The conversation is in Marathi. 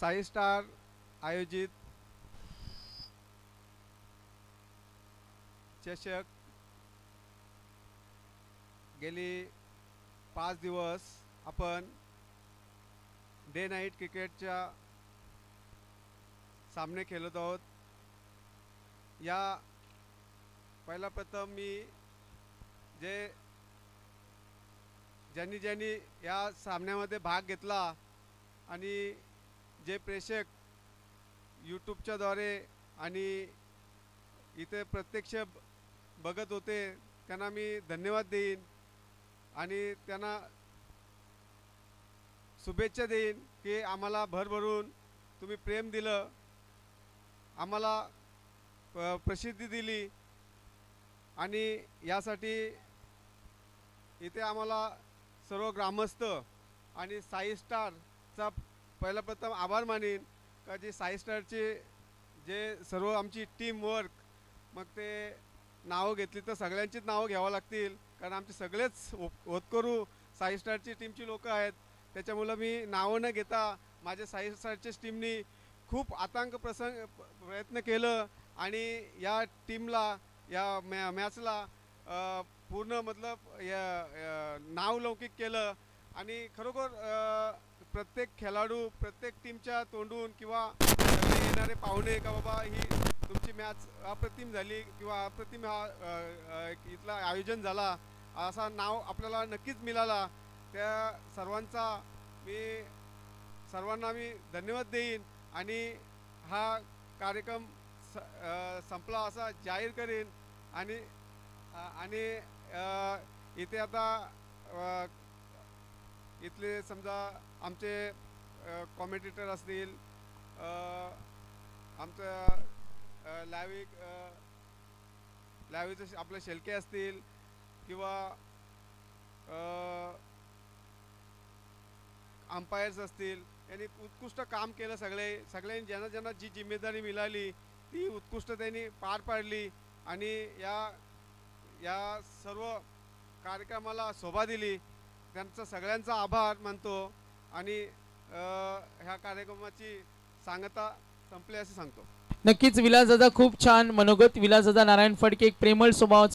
साई स्टार आयोजित चषक गेली 5 दिवस आपण डे नाईट क्रिकेटच्या सामने खेळत आहोत। या पहिला प्रथम मी ज्यांनी या सामन्यामध्ये भाग घेतला आणि जे प्रेक्षक यूट्यूबच्या द्वारे आणि इथे प्रत्यक्ष बघत होते त्यांना मी धन्यवाद देईन आणि त्यांना शुभेच्छा देईन की आम्हाला भरभरून तुम्ही प्रेम दिलं, आम्हाला प्रसिद्धी दिली आणि यासाठी इथे आम्हाला सर्व ग्रामस्थ आणि साई स्टारचा पहिला प्रथम आभार मानेन का जे साई स्टारचे जे सर्व आमची टीम वर्क, मग ते नावं घेतली तर सगळ्यांचीच नावं घ्यावं लागतील कारण आमचे सगळेच होतकरू साई स्टारची टीमची लोक आहेत। त्याच्यामुळे मी नावं न घेता माझ्या साई स्टारच्या टीमनी खूप आतंक प्रयत्न केलं आणि या टीमला या मॅचला पूर्ण मतलब नावलौकिक केलं आणि खरोखर प्रत्येक खेळाडू प्रत्येक टीमच्या तोंडून किंवा येणारे पाहुणे का बाबा ही तुमची मॅच अप्रतिम झाली किंवा अप्रतिम हा इथला आयोजन झाला असा नाव आपल्याला नक्कीच मिळाला। त्या सर्वांना मी धन्यवाद देईन आणि हा कार्यक्रम संपला असा जाहीर करेन आणि इथे आता इथले समजा आमचे कॉमेंटेटर असतील, आमचं लाईव्हचे आपले शेलके असतील किंवा अंपायर्स असतील, यांनी उत्कृष्ट काम केलं। सगळ्यांनी ज्यांना जी जिम्मेदारी मिळाली ती उत्कृष्ट त्यांनी पार पाडली आणि या सर्व कार्यक्रमाला शोभा दिली। त्यांचा सगळ्यांचा आभार मानतो आणि ह्या कार्यक्रमाची सांगता संपली असे सांगतो। नक्कीच विलासदादा खूप छान मनोगत। विलासदादा नारायण फडके एक प्रेमळ स्वभाव